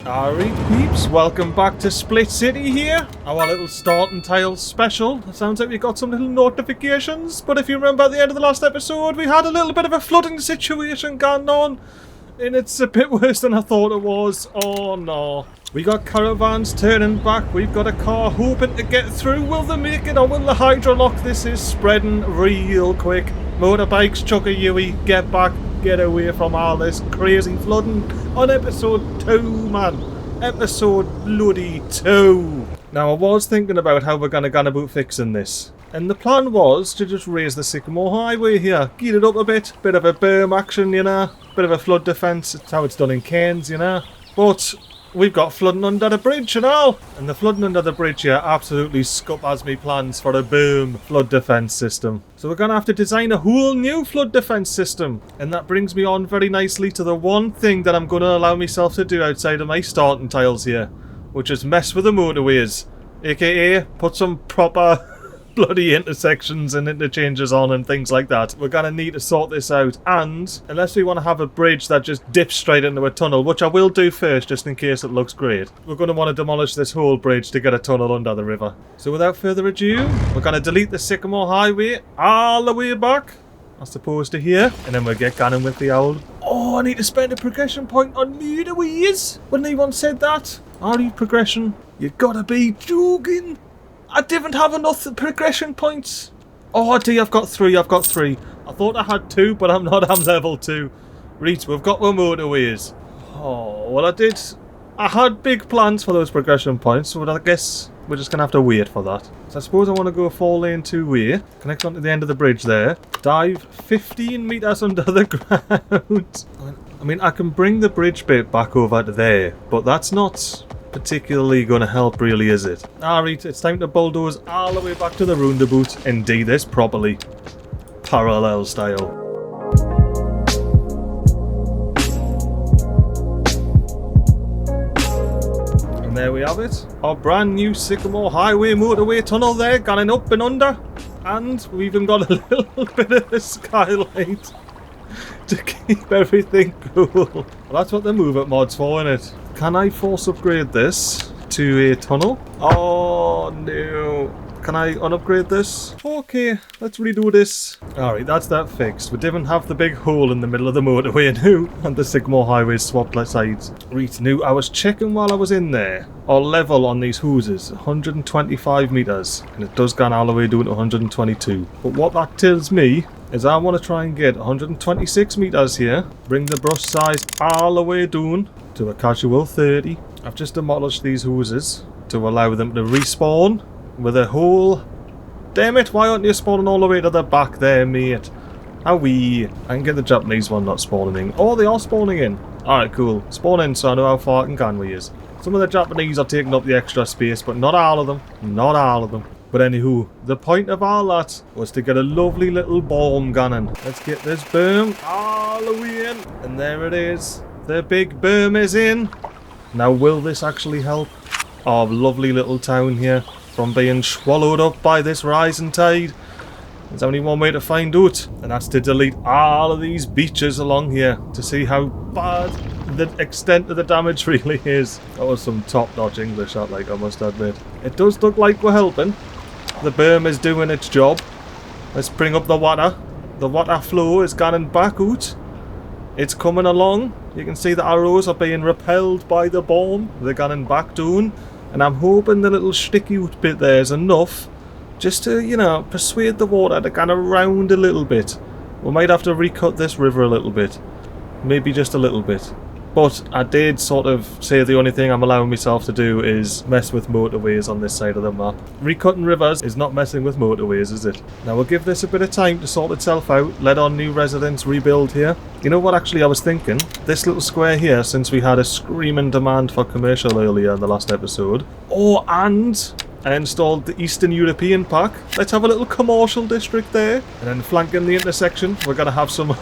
Alright peeps, welcome back to Split City here, our little starting tiles special. It sounds like we got some little notifications, but if you remember at the end of the last episode, we had a little bit of a flooding situation going on, and it's a bit worse than I thought it was. Oh no. We got caravans turning back, we've got a car hoping to get through. Will they make it or will the hydrolock? This is spreading real quick. Motorbikes, chuck a Yui, get back, get away from all this crazy flooding on episode 2, man. Episode bloody 2. Now I was thinking about how we're gonna about fixing this. And the plan was to just raise the Sycamore Highway here. Gear it up a bit of a berm action, you know. Bit of a flood defence, it's how it's done in Cairns, you know. But we've got flooding under the bridge and all. And the flooding under the bridge here absolutely scuppers me plans for a boom flood defence system. So we're going to have to design a whole new flood defence system. And that brings me on very nicely to the one thing that I'm going to allow myself to do outside of my starting tiles here. Which is mess with the motorways. AKA put some proper bloody intersections and interchanges on and things like that. We're gonna need to sort this out, and unless we want to have a bridge that just dips straight into a tunnel, which I will do first just in case it looks great, we're going to want to demolish this whole bridge to get a tunnel under the river. So without further ado, we're going to delete the Sycamore Highway all the way back as opposed to here, and then we'll get going with the old. Oh, I need to spend a progression point on motorways. Wouldn't anyone said that? RE progression? You gotta be joking. I didn't have enough progression points. Oh dear, I've got three. I thought I had 2, but I'm not. I'm level 2. Reach, we've got more motorways. Oh, well I had big plans for those progression points, so I guess we're just going to have to wait for that. So I suppose I want to go 4-lane 2-way. Connect onto the end of the bridge there. Dive 15 metres under the ground. I mean, I can bring the bridge bit back over to there, but that's not particularly going to help, really, is it? Alright, it's time to bulldoze all the way back to the roundabout and do this properly. Parallel style. And there we have it. Our brand new Sycamore Highway motorway tunnel there, going up and under. And we've even got a little bit of a skylight to keep everything cool. Well, that's what the Move It mod's for, innit? Can I force upgrade this to a tunnel? Oh no. Can I unupgrade this? Okay, let's redo this. Alright, that's that fixed. We didn't have the big hole in the middle of the motorway now, and the Sycamore Highway swapped sides. Right, now I was checking while I was in there. Our level on these hoses, 125 metres, and it does go all the way down to 122. But what that tells me is I want to try and get 126 metres here, bring the brush size all the way down to a casual 30. I've just demolished these hoses to allow them to respawn with a hole. Damn it, why aren't you spawning all the way to the back there, mate? How wee. I can get the Japanese one not spawning in. Oh, they are spawning in. Alright, cool. Spawn in so I know how far I can we is. Some of the Japanese are taking up the extra space, but not all of them. Not all of them. But anywho, the point of all that was to get a lovely little berm gunning. Let's get this berm all the way in. And there it is. The big berm is in. Now will this actually help our lovely little town here from being swallowed up by this rising tide? There's only one way to find out, and that's to delete all of these beaches along here to see how bad the extent of the damage really is. That was some top-notch English, that, like, I must admit. It does look like we're helping. The berm is doing its job. Let's bring up the water. The water flow is going back out. It's coming along. You can see the arrows are being repelled by the berm. They're going back down. And I'm hoping the little sticky out bit there is enough just to, you know, persuade the water to kind of round a little bit. We might have to recut this river a little bit. Maybe just a little bit. But I did sort of say the only thing I'm allowing myself to do is mess with motorways on this side of the map. Recutting rivers is not messing with motorways, is it? Now we'll give this a bit of time to sort itself out, let our new residents rebuild here. You know what actually I was thinking? This little square here, since we had a screaming demand for commercial earlier in the last episode. Oh, and I installed the Eastern European pack. Let's have a little commercial district there. And then flanking the intersection, we're going to have some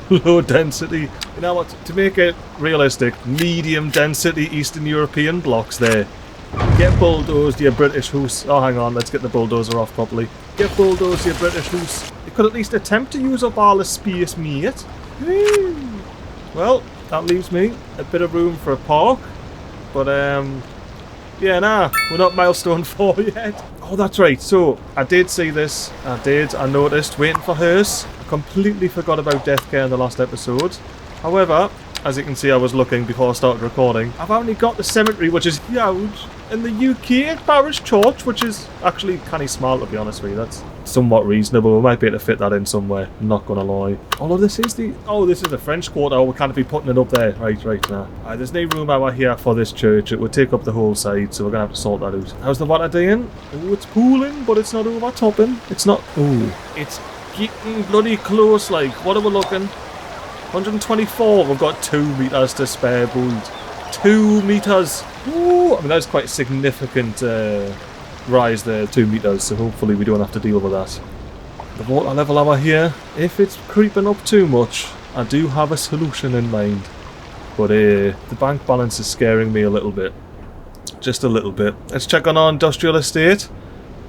low density, you know what, to make it realistic, medium density Eastern European blocks there. Get bulldozed, you British hoose. Oh, hang on, let's get the bulldozer off properly. Get bulldozed, you British hoose. You could at least attempt to use up all the space, mate. Well, that leaves me a bit of room for a park. But yeah, nah, we're not milestone 4 yet. Oh, that's right. So I did see this. I noticed waiting for hers. I completely forgot about deathcare in the last episode. However, as you can see, I was looking before I started recording. I've only got the cemetery, which is huge, in the UK parish church, which is actually kind of small, to be honest with you. That's somewhat reasonable. We might be able to fit that in somewhere. I'm not gonna lie. Although this is the French quarter. We can't be putting it up there. Right now. There's no room out here for this church. It would take up the whole side, so we're gonna have to sort that out. How's the water doing? Oh, it's pooling, but it's not overtopping. It's not. Oh, it's getting bloody close. Like, what are we looking? 124, we've got 2 meters to spare, boys. 2 meters. Ooh, I mean, that's quite a significant rise there, 2 meters, so hopefully we don't have to deal with that. The water level over here, if it's creeping up too much, I do have a solution in mind. But the bank balance is scaring me a little bit. Just a little bit. Let's check on our industrial estate.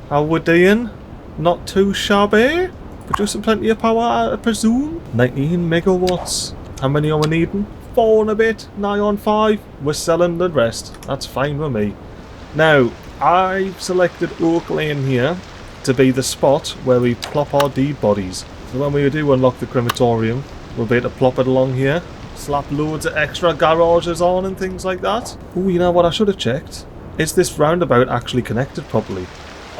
How we're doing? Not too shabby. Producing plenty of power, I presume. 19 megawatts. How many are we needing? 4 and a bit. Nigh on 5. We're selling the rest. That's fine with me. Now, I've selected Oak Lane here to be the spot where we plop our dead bodies. So when we do unlock the crematorium, we'll be able to plop it along here. Slap loads of extra garages on and things like that. Oh, you know what I should have checked? Is this roundabout actually connected properly?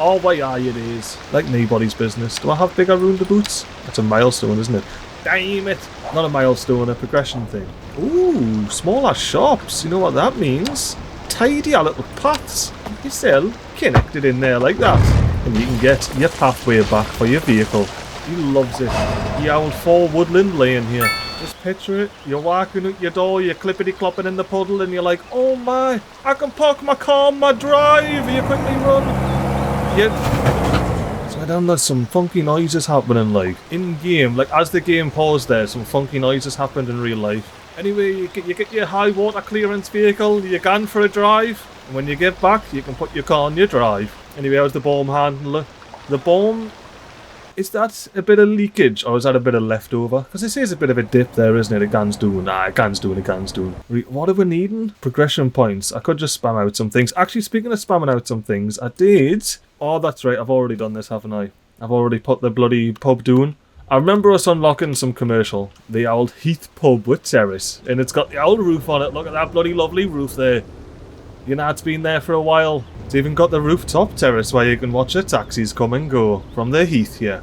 Oh, why are it is? Like anybody's business. Do I have bigger roundabouts? That's a milestone, isn't it? Damn it! Not a milestone, a progression thing. Ooh, smaller shops. You know what that means? Tidier little paths. You sell connected in there like that. And you can get your pathway back for your vehicle. He loves it. The old 4 woodland lane here. Just picture it. You're walking out your door, you're clippity-clopping in the puddle, and you're like, oh my, I can park my car on my drive. You quickly run. So then there's some funky noises happening, like in game, like as the game paused there, some funky noises happened in real life. Anyway, you get your high water clearance vehicle, you're gone for a drive, and when you get back, you can put your car on your drive. Anyway, how's the bomb handler? The bomb, is that a bit of leakage, or is that a bit of leftover? Because this is a bit of a dip there, isn't it? It gan's doing. What are we needing? Progression points. I could just spam out some things. Actually, speaking of spamming out some things, I did. Oh, that's right, I've already done this, haven't I? I've already put the bloody pub down. I remember us unlocking some commercial. The old Heath pub with terrace. And it's got the old roof on it. Look at that bloody lovely roof there. You know, it's been there for a while. It's even got the rooftop terrace where you can watch the taxis come and go from the Heath here.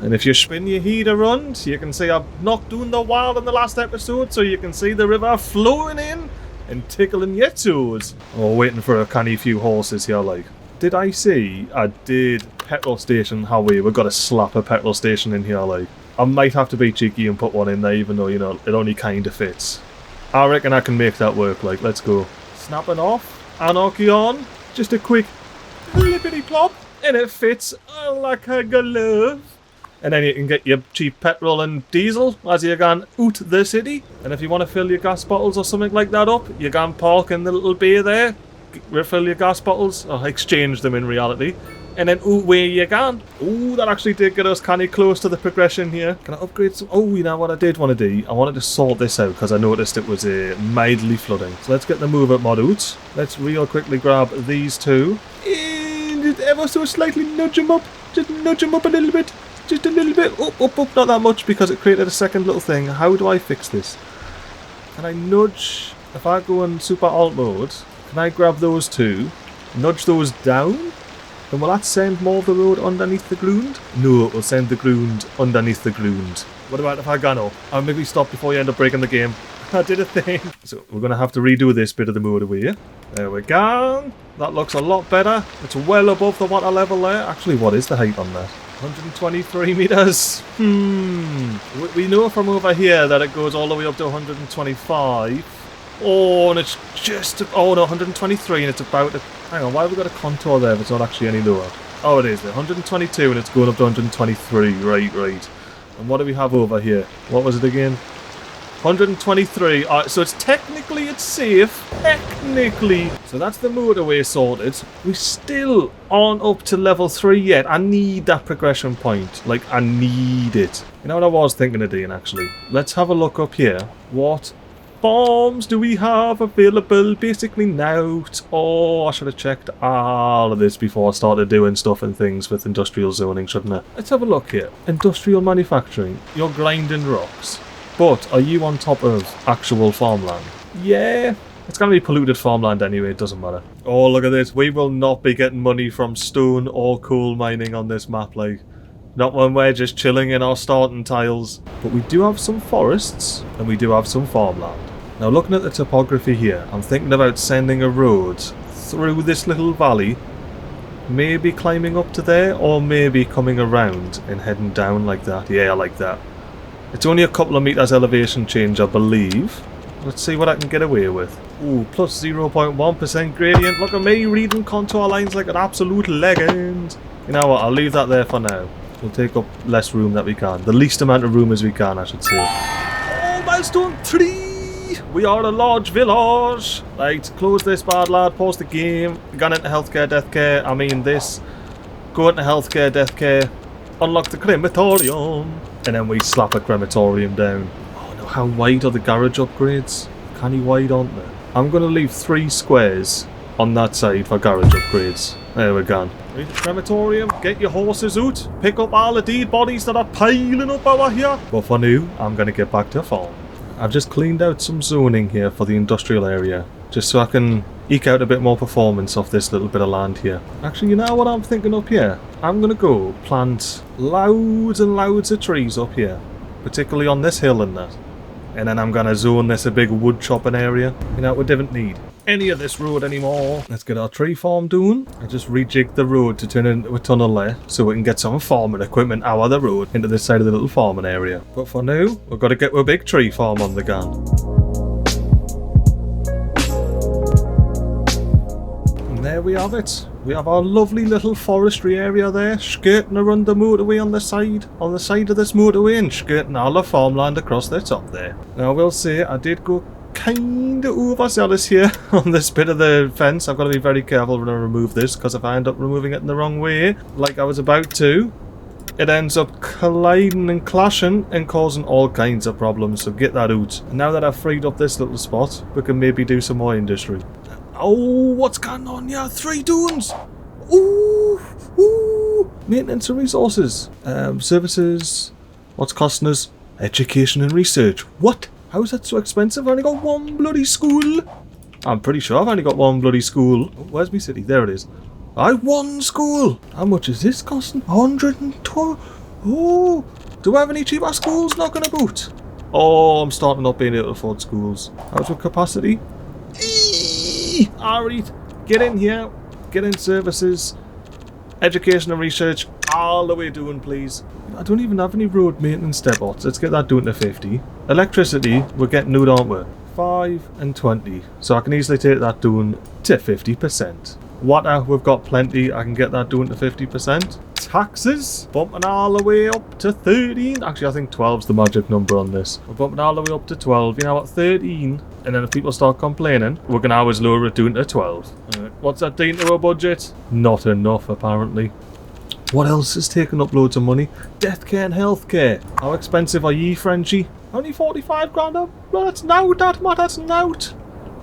And if you spin your heat around, you can see I've knocked down the wild in the last episode, so you can see the river flowing in and tickling your toes. Oh, waiting for a canny few horses here, like. Did I see? I did. Petrol station, how we've got to slap a petrol station in here, like. I might have to be cheeky and put one in there, even though, you know, it only kind of fits. I reckon I can make that work, like, let's go. Snapping off, anarchy on, just a quick flippity plop, and it fits like a glove. And then you can get your cheap petrol and diesel as you're going out the city. And if you want to fill your gas bottles or something like that up, you can park in the little bay there, refill your gas bottles, or exchange them in reality, and then away you can. Oh, that actually did get us kind of close to the progression here. Can I upgrade some? Oh, you know what I did want to do? I wanted to sort this out because I noticed it was mildly flooding. So let's get the move it mod out. Let's real quickly grab these two. And just ever so slightly nudge them up. Just nudge them up a little bit. Just a little bit. Up, not that much because it created a second little thing. How do I fix this? Can I nudge? If I go in super alt mode, can I grab those two, nudge those down? And will that send more of the road underneath the ground? No, it will send the ground underneath the ground. What about if I go up? I'll maybe stop before you end up breaking the game. I did a thing. So we're going to have to redo this bit of the motorway. There we go. That looks a lot better. It's well above the water level there. Actually, what is the height on that? 123 meters. We know from over here that it goes all the way up to 125. Oh, and it's just... Oh, no, 123, and it's about... Hang on, why have we got a contour there if it's not actually any lower? Oh, it is. 122, and it's going up to 123. Right. And what do we have over here? What was it again? 123. So it's safe. Technically. So that's the motorway sorted. We still aren't up to level 3 yet. I need that progression point. Like, I need it. You know what I was thinking of doing, actually? Let's have a look up here. What farms do we have available? Basically now. Oh, I should have checked all of this before I started doing stuff and things with industrial zoning, shouldn't I? Let's have a look here. Industrial manufacturing. You're grinding rocks. But are you on top of actual farmland? Yeah. It's going to be polluted farmland anyway, it doesn't matter. Oh, look at this. We will not be getting money from stone or coal mining on this map, like. Not when we're just chilling in our starting tiles. But we do have some forests, and we do have some farmland. Now, looking at the topography here, I'm thinking about sending a road through this little valley. Maybe climbing up to there, or maybe coming around and heading down like that. Yeah, I like that. It's only a couple of meters elevation change, I believe. Let's see what I can get away with. Ooh, plus 0.1% gradient. Look at me reading contour lines like an absolute legend. You know what, I'll leave that there for now. We'll take up less room that we can. The least amount of room as we can, I should say. Oh, milestone 3! We are a large village. Right, close this bad lad, pause the game. Gone into healthcare, deathcare. I mean this. Go into healthcare, deathcare. Unlock the crematorium. And then we slap a crematorium down. Oh no, how wide are the garage upgrades? Canny wide, aren't they? I'm going to leave 3 squares on that side for garage upgrades. There we go. Reach the crematorium, get your horses out, pick up all the dead bodies that are piling up over here. But for now, I'm going to get back to farm. I've just cleaned out some zoning here for the industrial area, just so I can eke out a bit more performance off this little bit of land here. Actually, you know what I'm thinking up here? I'm going to go plant loads and loads of trees up here, particularly on this hill and that. And then I'm going to zone this a big wood chopping area. You know, we didn't need any of this road anymore. Let's get our tree farm done. I just rejigged the road to turn it into a tunnel there, so we can get some farming equipment out of the road into this side of the little farming area. But for now, we've got to get a big tree farm on the gun. And there we have it. We have our lovely little forestry area there, skirting around the motorway on the side of this motorway, and skirting all the farmland across the top there. Now I will say, I did go kinda overzealous here on this bit of the fence. I've got to be very careful when I remove this, because if I end up removing it in the wrong way, like I was about to, it ends up colliding and clashing and causing all kinds of problems, so get that out. And now that I've freed up this little spot, we can maybe do some more industry. Oh, what's going on here? 3 dunes! Ooh, ooh! Maintenance and resources. Services. What's costing us? Education and research. What? How is that so expensive? I've only got 1 bloody school. I'm pretty sure I've only got 1 bloody school. Oh, where's my city? There it is. 1 school. How much is this costing? 112. Oh, do I have any cheaper schools knocking about? Oh, I'm starting not being able to afford schools. How's with capacity? Alright, get in here. Get in services. Education and research. All the way doing, please. I don't even have any road maintenance depots. Let's get that down to 50. Electricity, we're getting out, aren't we? 5 and 20. So I can easily take that down to 50%. Water, we've got plenty. I can get that down to 50%. Taxes, bumping all the way up to 13. Actually, I think 12's the magic number on this. We're bumping all the way up to 12. You know what, 13. And then if people start complaining, we can always lower it down to 12. What's that doing to our budget? Not enough, apparently. What else is taking up loads of money? Deathcare and healthcare. How expensive are ye, Frenchie? Only 45 grand up? Well, that's nout, that's nout.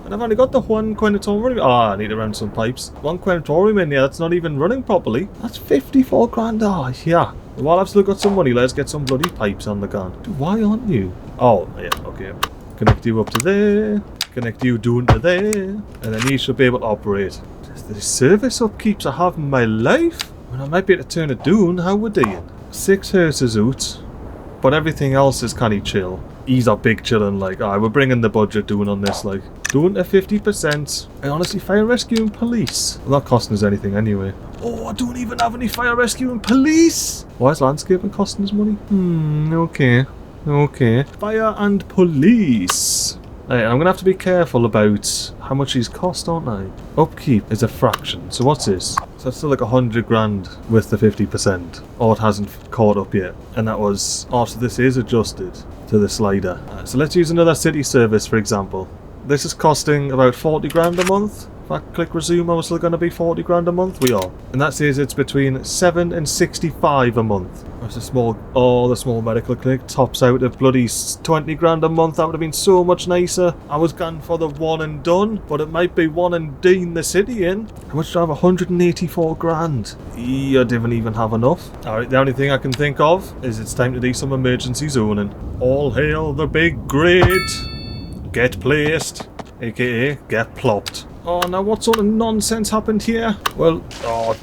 And I've only got the 1 crematorium. Oh, I need to run some pipes. 1 crematorium in here that's not even running properly. That's 54 grand. Oh, yeah. While I've still got some money, let's get some bloody pipes on the gun. Why aren't you? Oh, yeah, okay. Connect you up to there. Connect you down to there. And then you should be able to operate. The service upkeeps I have in my life. I might be able to turn it down. How would they? 6 hearses out. But everything else is kind of chill. He's a big chillin', like, alright, we're bringing the budget down on this, like, down to 50%. And honestly, fire rescue and police. Well, not costing us anything anyway. Oh, I don't even have any fire rescue and police. Why is landscaping costing us money? Okay. Okay. Fire and police. Right, I'm gonna have to be careful about how much these cost, aren't I? Upkeep is a fraction. So what's this? So it's still like 100 grand with the 50%. Or it hasn't caught up yet. And that was after this is adjusted to the slider. So let's use another city service, for example. This is costing about 40 grand a month. If I click resume, I'm still going to be 40 grand a month. We are. And that says it's between 7 and 65 a month. There's a small, the small medical clinic tops out at bloody 20 grand a month. That would have been so much nicer. I was going for the one and done, but it might be one and done the city in. How much do I have? 184 grand. I didn't even have enough. Alright, the only thing I can think of is it's time to do some emergency zoning. All hail the big grid. Get placed, aka get plopped. Oh, now what sort of nonsense happened here? Well,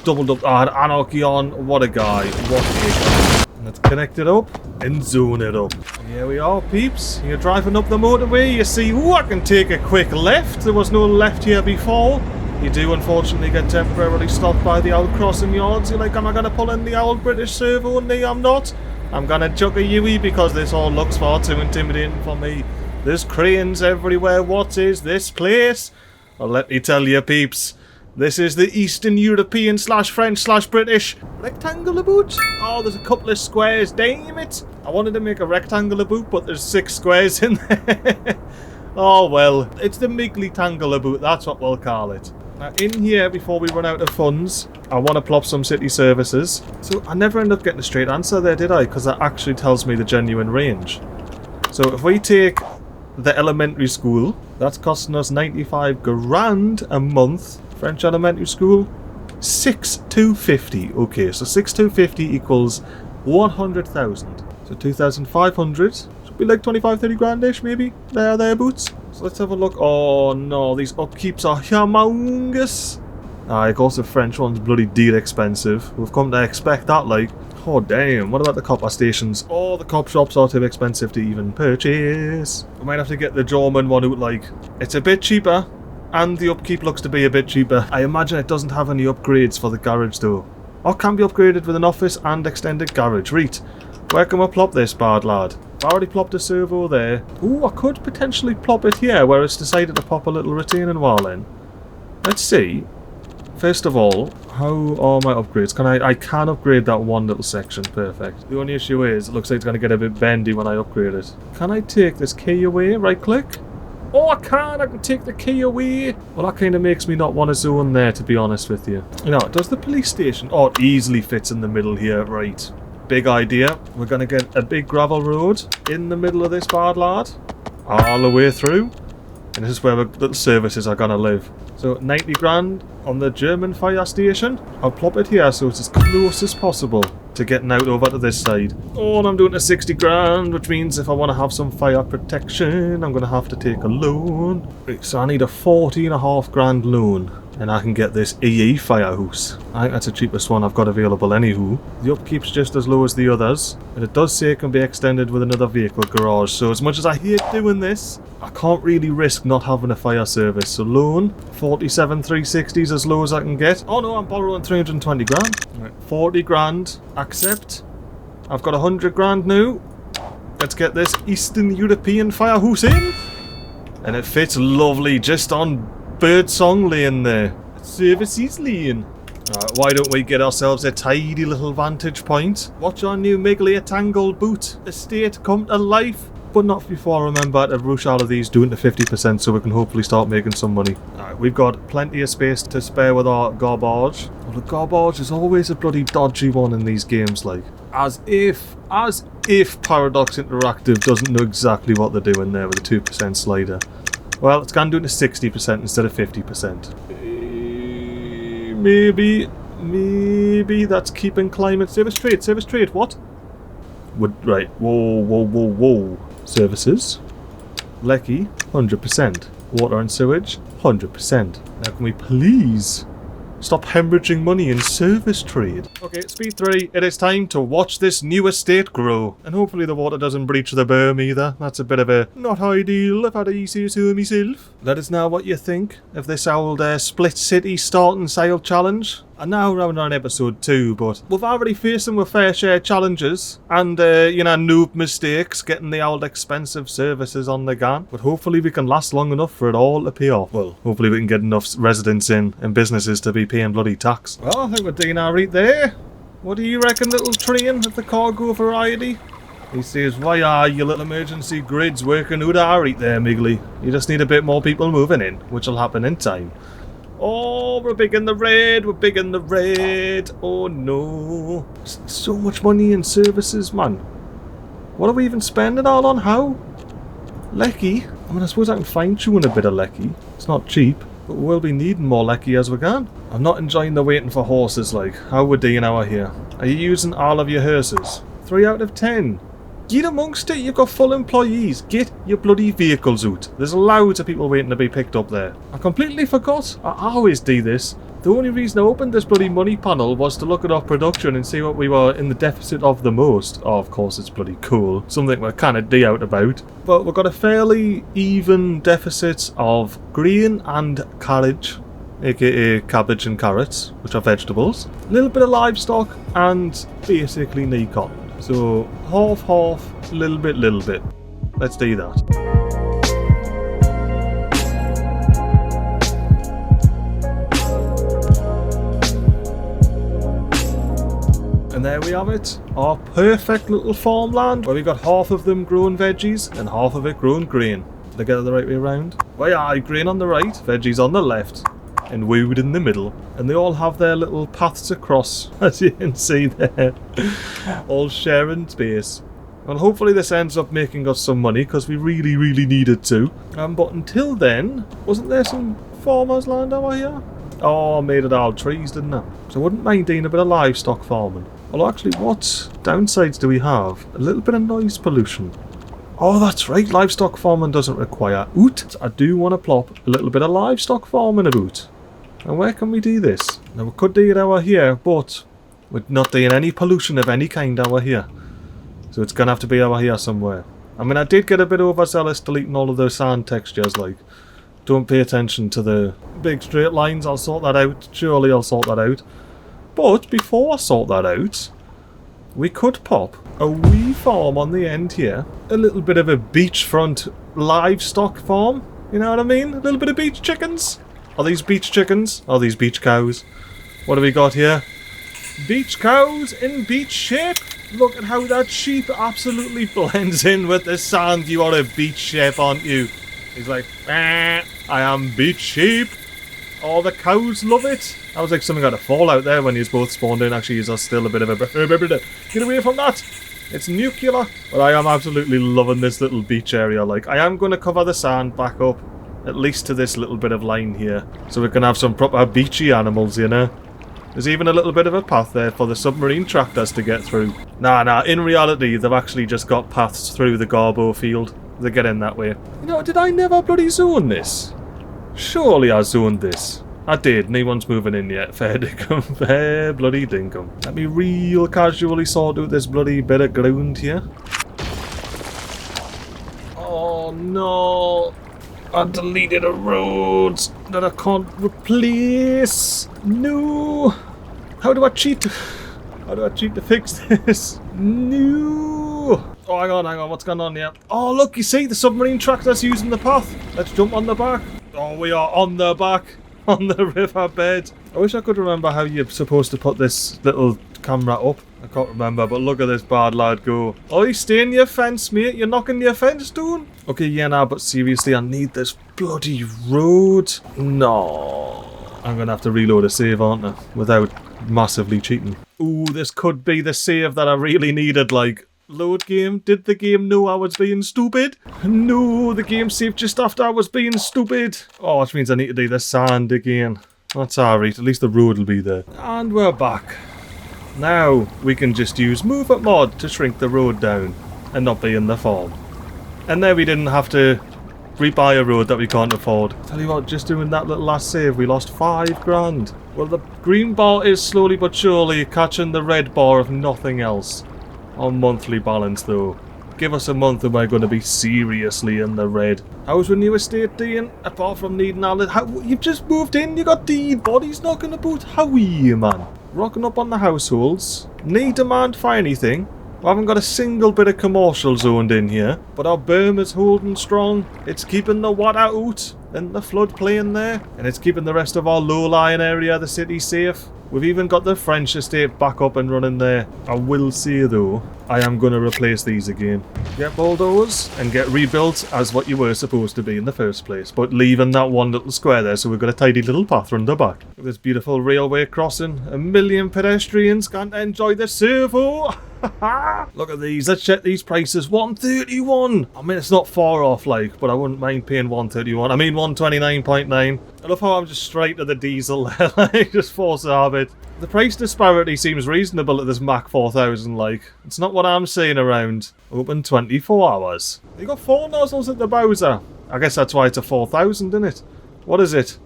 doubled up. I had anarchy on. What a guy. What a guy. Let's connect it up and zone it up. Here we are, peeps. You're driving up the motorway. You see, I can take a quick left. There was no left here before. You do unfortunately get temporarily stopped by the old crossing yards. You're like, am I going to pull in the old British servo? No, I'm not. I'm going to chuck a Yui because this all looks far too intimidating for me. There's cranes everywhere. What is this place? Well, let me tell you, peeps. This is the Eastern European / French / British rectangular boot. Oh, there's a couple of squares. Damn it. I wanted to make a rectangular boot, but there's 6 squares in there. Oh, well. It's the MiGly tangular boot. That's what we'll call it. Now, in here, before we run out of funds, I want to plop some city services. So, I never end up getting a straight answer there, did I? Because that actually tells me the genuine range. So, if we take the elementary school, that's costing us 95 grand a month. French elementary school, 6,250. Okay, so 6,250 equals 100,000. So 2,500 should be like 25-30 grand-ish, maybe. There boots. So let's have a look. Oh no, these upkeeps are humongous. Of course the French one's bloody deal expensive. We've come to expect that, like. Oh damn, what about the copper stations? Oh, the cop shops are too expensive to even purchase. We might have to get the German one out, like. It's a bit cheaper, and the upkeep looks to be a bit cheaper. I imagine it doesn't have any upgrades for the garage though. Or can be upgraded with an office and extended garage. Right, where can we plop this bad lad? I've already plopped a servo there. Ooh, I could potentially plop it here, where it's decided to pop a little retaining wall in. Let's see. First of all, how are my upgrades? I can upgrade that one little section, perfect. The only issue is, it looks like it's going to get a bit bendy when I upgrade it. Can I take this key away, right click? Oh, I can take the key away! Well, that kind of makes me not want to zone there, to be honest with you. You know, does the police station... Oh, it easily fits in the middle here, right. Big idea. We're going to get a big gravel road in the middle of this bad lad. All the way through. And this is where the little services are going to live. So 90 grand on the German fire station. I'll plop it here so it's as close as possible to getting out over to this side. Oh, and I'm doing a 60 grand, which means if I want to have some fire protection, I'm going to have to take a loan. Right, so I need a 40.5 grand loan. And I can get this EE firehouse. I think that's the cheapest one I've got available anywho. The upkeep's just as low as the others. And it does say it can be extended with another vehicle garage. So as much as I hate doing this, I can't really risk not having a fire service. So loan, 47,360 is as low as I can get. Oh no, I'm borrowing 320 grand. Right, 40 grand, accept. I've got 100 grand now. Let's get this Eastern European firehouse in. And it fits lovely just on Birdsong Lane there. Services Lane. Alright, why don't we get ourselves a tidy little vantage point? Watch our new MiGly tangled boot estate come to life. But not before I remember to rush all of these doing to 50% so we can hopefully start making some money. Alright, we've got plenty of space to spare with our garbage. Well, the garbage is always a bloody dodgy one in these games, like. As if Paradox Interactive doesn't know exactly what they're doing there with the 2% slider. Well, it's going to do it to 60% instead of 50%. Maybe that's keeping climate... Service trade, what? Right, whoa. Services. Lecky, 100%. Water and sewage, 100%. Now can we please stop hemorrhaging money in service trade? Okay, speed 3. It is time to watch this new estate grow. And hopefully the water doesn't breach the berm either. That's a bit of a not ideal, if I say so myself. Let us know what you think of this old Split City starting sale challenge. And now we're on episode 2, but we've already faced them with fair share challenges and, noob mistakes, getting the old expensive services on the gun. But hopefully we can last long enough for it all to pay off. Well, hopefully we can get enough residents in and businesses to be paying bloody tax. Well, I think we're doing alright there. What do you reckon, little train of the cargo variety? He says, why are your little emergency grids working out alright there, MiGly? You just need a bit more people moving in, which will happen in time. Oh, we're big in the red, we're big in the red. Oh no. So much money in services, man. What are we even spending all on? How? Lecky? I mean, I suppose I can fine-tune a bit of Lecky. It's not cheap, but we'll be needing more Lecky as we can. I'm not enjoying the waiting for horses, like. How we're doing out here? Are you using all of your hearses? 3 out of 10. Get amongst it, you've got full employees. Get your bloody vehicles out. There's loads of people waiting to be picked up there. I completely forgot. I always do this. The only reason I opened this bloody money panel was to look at our production and see what we were in the deficit of the most. Oh, of course, it's bloody cool. Something we're kind of out about. But we've got a fairly even deficit of grain and carriage, aka cabbage and carrots, which are vegetables. A little bit of livestock and basically knee cotton. So, half, little bit. Let's do that. And there we have it. Our perfect little farmland, where we got half of them growing veggies and half of it growing grain. Did I get it the right way around? Why are grain on the right, veggies on the left, and wood in the middle, and they all have their little paths across, as you can see there, all sharing space. And hopefully this ends up making us some money, because we really need it to. But until then, wasn't there some farmers' land over here? Oh, I made it all trees, didn't I? So I wouldn't mind doing a bit of livestock farming. Well, actually, what downsides do we have? A little bit of noise pollution. Oh, that's right, livestock farming doesn't require oot. I do want to plop a little bit of livestock farming about. And where can we do this? Now, we could do it over here, but we're not doing any pollution of any kind over here. So it's going to have to be over here somewhere. I mean, I did get a bit overzealous deleting all of those sand textures, like, don't pay attention to the big straight lines, I'll sort that out. Surely I'll sort that out. But before I sort that out, we could pop a wee farm on the end here. A little bit of a beachfront livestock farm, you know what I mean? A little bit of beach chickens. Are these beach chickens? Are these beach cows? What have we got here? Beach cows in beach shape. Look at how that sheep absolutely blends in with the sand. You are a beach chef, aren't you? He's like, I am beach sheep. Oh, the cows love it. That was like something out of Fallout there when you both spawned in. Actually, there's still a bit of a... Get away from that. It's nuclear. But I am absolutely loving this little beach area. Like, I am going to cover the sand back up. At least to this little bit of line here. So we can have some proper beachy animals, you know. There's even a little bit of a path there for the submarine tractors to get through. Nah, in reality, they've actually just got paths through the Garbo field. They get in that way. You know, did I never bloody zone this? Surely I zoned this. I did. No one's moving in yet. Fair dinkum. Fair bloody dinkum. Let me real casually sort out this bloody bit of ground here. Oh, no. I deleted a road that I can't replace. No. How do I cheat? How do I cheat to fix this? No. Oh, hang on. What's going on here? Oh, look, you see the submarine tractor's using the path. Let's jump on the back. Oh, we are on the back. On the riverbed. I wish I could remember how you're supposed to put this little camera up. I can't remember, but look at this bad lad go. Oh, you stay in your fence, mate. You're knocking your fence down. Okay, yeah, nah, but seriously, I need this bloody road. No. I'm going to have to reload a save, aren't I? Without massively cheating. Ooh, this could be the save that I really needed, like... Load game. Did the game know I was being stupid? No, the game saved just after I was being stupid. Oh, which means I need to do the sand again. That's alright, at least the road will be there. And we're back. Now, we can just use movement mod to shrink the road down and not be in the farm. And there we didn't have to rebuy a road that we can't afford. Tell you what, just doing that little last save, we lost 5 grand. Well, the green bar is slowly but surely catching the red bar if nothing else. On monthly balance though. Give us a month and we're going to be seriously in the red. How's your new estate doing? Apart from needing all that. You've just moved in, you got deed bodies knocking about. How are you, man? Rocking up on the households. No demand for anything. We haven't got a single bit of commercial zoned in here. But our berm is holding strong. It's keeping the water out. in the floodplain there, and it's keeping the rest of our low-lying area of the city safe. We've even got the French estate back up and running there. I will say though, I am going to replace these again. Get bulldozed and get rebuilt as what you were supposed to be in the first place, but leaving that one little square there so we've got a tidy little path round the back. This beautiful railway crossing. 1 million pedestrians can't enjoy the servo. Look at these. Let's check these prices. 131. I mean, it's not far off, like, but I wouldn't mind paying 131. I mean 129.9. I love how I'm just straight to the diesel there, like, just force habit. The price disparity seems reasonable at this Mac 4000, like. It's not what I'm seeing around. Open 24 hours. You got 4 nozzles at the Bowser. I guess that's why it's a 4000, isn't it? What is it?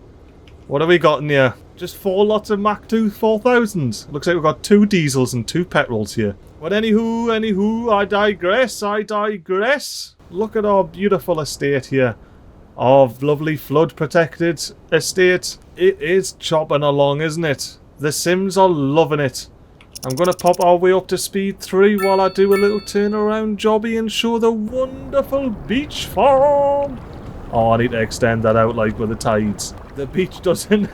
What have we got in here? Just 4 lots of Mac 2 4000s. Looks like we've got 2 diesels and 2 petrols here. But anywho, I digress. Look at our beautiful estate here. Our lovely flood protected estate. It is chopping along, isn't it? The Sims are loving it. I'm going to pop our way up to speed 3 while I do a little turnaround jobby and show the wonderful beach farm. Oh, I need to extend that out like with the tides. The beach doesn't...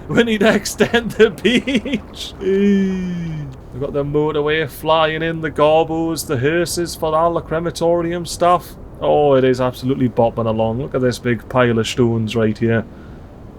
We need to extend the beach. We've got the motorway flying in, the garbos, the hearses for all the crematorium stuff. Oh, it is absolutely bopping along. Look at this big pile of stones right here.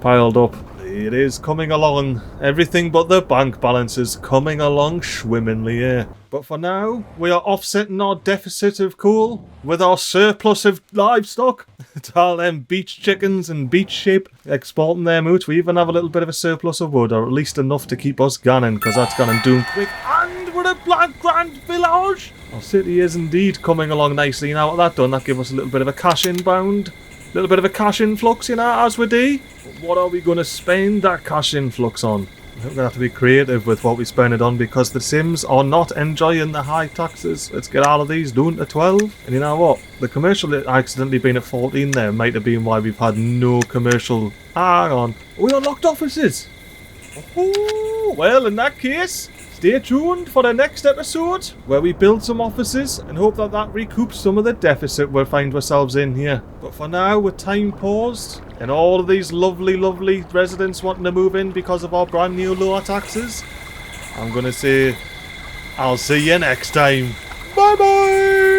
Piled up. It is coming along. Everything but the bank balance is coming along swimmingly here. But for now, we are offsetting our deficit of coal with our surplus of livestock. To all them beach chickens and beach sheep, exporting them out. We even have a little bit of a surplus of wood, or at least enough to keep us gunning, because that's gone and doom quick. And we're a black grand village. Our city is indeed coming along nicely. Now, what that done, that give us a little bit of a cash inbound. Little bit of a cash influx, you know, as we do. But what are we going to spend that cash influx on? We're going to have to be creative with what we spend it on, because the Sims are not enjoying the high taxes. Let's get all of these down to 12. And you know what? The commercial accidentally being at 14 there might have been why we've had no commercial. Hang on. We unlocked offices. Oh, well, in that case, stay tuned for the next episode where we build some offices and hope that that recoups some of the deficit we'll find ourselves in here. But for now, with time paused and all of these lovely, lovely residents wanting to move in because of our brand new lower taxes, I'm going to say I'll see you next time. Bye bye!